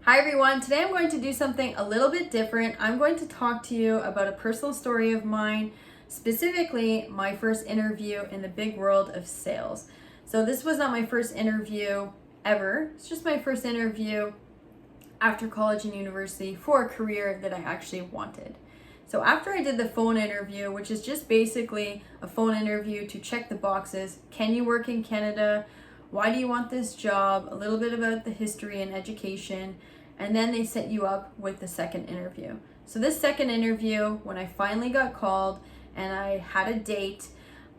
Hi everyone, today I'm going to do something a little bit different. I'm going to talk to you about a personal story of mine, specifically my first interview in the big world of sales. So this was not my first interview ever. It's just my first interview after college and university for a career that I actually wanted. So after I did the phone interview, which is just basically a phone interview to check the boxes, can you work in Canada? Why do you want this job? A little bit about the history and education. And then they set you up with the second interview. So this second interview, when I finally got called and I had a date,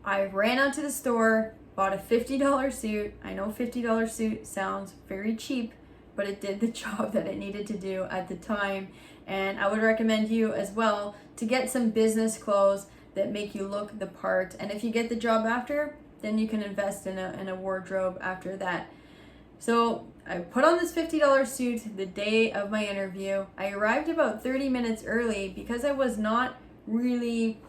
I ran out to the store, bought a $50 suit. I know $50 suit sounds very cheap, but it did the job that it needed to do at the time. And I would recommend you as well to get some business clothes that make you look the part. And if you get the job after, then you can invest in a wardrobe after that. So I put on this $50 suit the day of my interview. I arrived about 30 minutes early because I was not really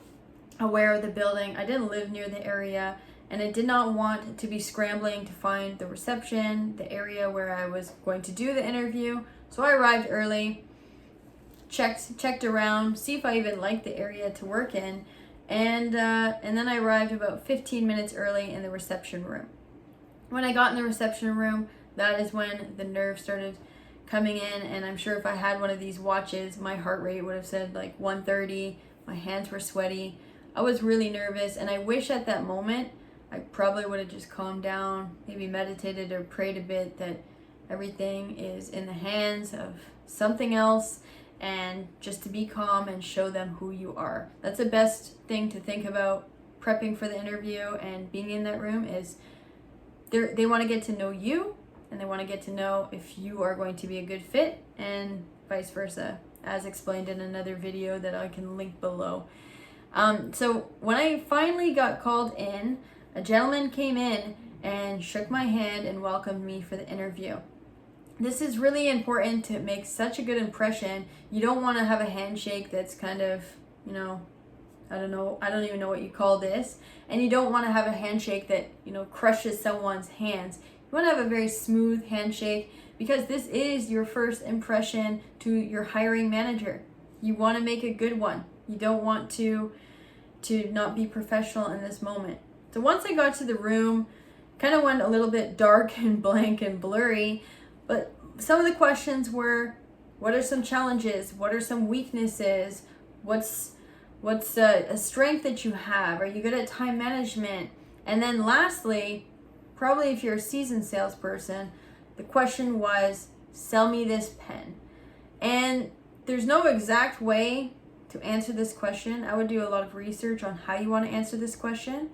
aware of the building. I didn't live near the area and I did not want to be scrambling to find the reception, the area where I was going to do the interview. So I arrived early, checked around, see if I even liked the area to work in, and then I arrived about 15 minutes early in the reception room. When I got in the reception room, that is when the nerves started coming in, and I'm sure if I had one of these watches, my heart rate would have said like 130, my hands were sweaty. I was really nervous, and I wish at that moment I probably would have just calmed down, maybe meditated or prayed a bit that everything is in the hands of something else, and just to be calm and show them who you are. That's the best thing to think about prepping for the interview and being in that room is they want to get to know you, and they want to get to know if you are going to be a good fit, and vice versa, as explained in another video that I can link below. So when I finally got called in, a gentleman came in and shook my hand and welcomed me for the interview. This is really important to make such a good impression. You don't want to have a handshake that's kind of, I don't even know what you call this. And you don't want to have a handshake that, crushes someone's hands. You want to have a very smooth handshake because this is your first impression to your hiring manager. You want to make a good one. You don't want to not be professional in this moment. So once I got to the room, kind of went a little bit dark and blank and blurry, but some of the questions were, what are some challenges? What are some weaknesses? What's a strength that you have? Are you good at time management? And then lastly, probably if you're a seasoned salesperson, the question was, sell me this pen. And there's no exact way to answer this question. I would do a lot of research on how you want to answer this question.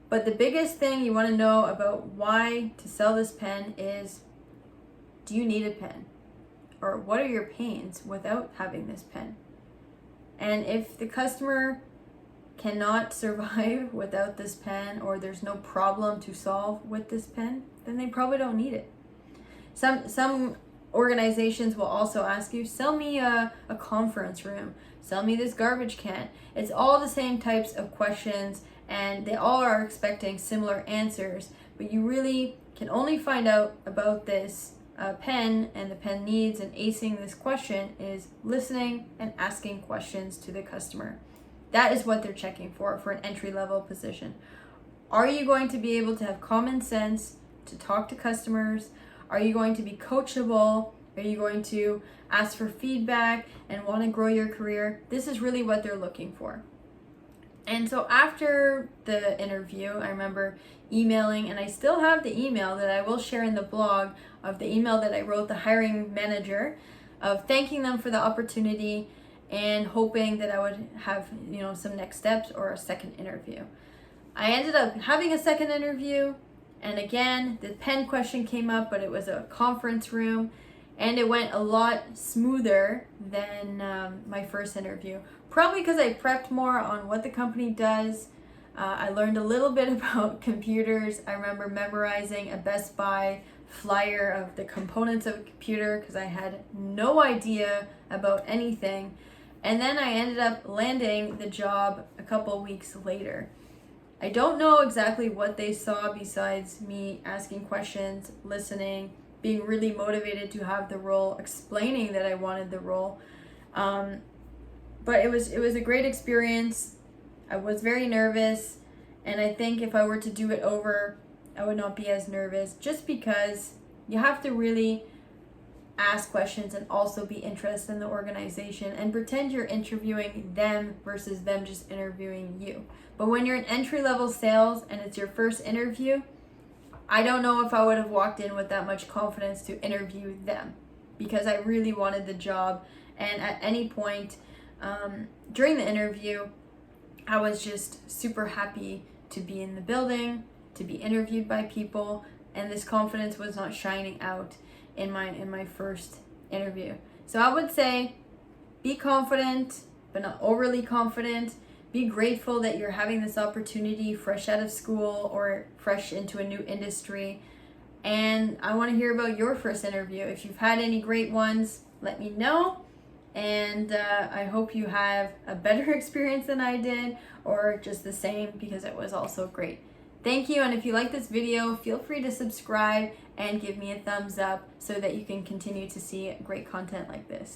But the biggest thing you want to know about why to sell this pen is, do you need a pen? Or what are your pains without having this pen? And if the customer cannot survive without this pen, or there's no problem to solve with this pen, then they probably don't need it. Some organizations will also ask you, sell me a conference room, sell me this garbage can. It's all the same types of questions, and they all are expecting similar answers, but you really can only find out about this pen and the pen needs and acing this question is listening and asking questions to the customer. That is what they're checking for an entry-level position. Are you going to be able to have common sense to talk to customers? Are you going to be coachable? Are you going to ask for feedback and want to grow your career? This is really what they're looking for. And so after the interview, I remember emailing, and I still have the email that I will share in the blog of the email that I wrote the hiring manager, of thanking them for the opportunity and hoping that I would have, some next steps or a second interview. I ended up having a second interview, and again, the pen question came up, but it was a conference room, and it went a lot smoother than my first interview. Probably because I prepped more on what the company does. I learned a little bit about computers. I remember memorizing a Best Buy flyer of the components of a computer because I had no idea about anything. And then I ended up landing the job a couple weeks later. I don't know exactly what they saw besides me asking questions, listening, being really motivated to have the role, explaining that I wanted the role. But it was a great experience. I was very nervous, and I think if I were to do it over, I would not be as nervous, just because you have to really ask questions and also be interested in the organization and pretend you're interviewing them versus them just interviewing you. But when you're in entry-level sales and it's your first interview, I don't know if I would have walked in with that much confidence to interview them, because I really wanted the job. And at any point during the interview, I was just super happy to be in the building, to be interviewed by people, and this confidence was not shining out in my first interview. So I would say be confident, but not overly confident. Be grateful that you're having this opportunity fresh out of school or fresh into a new industry. And I want to hear about your first interview. If you've had any great ones, let me know. And I hope you have a better experience than I did, or just the same, because it was also great. Thank you, and if you like this video, feel free to subscribe and give me a thumbs up so that you can continue to see great content like this.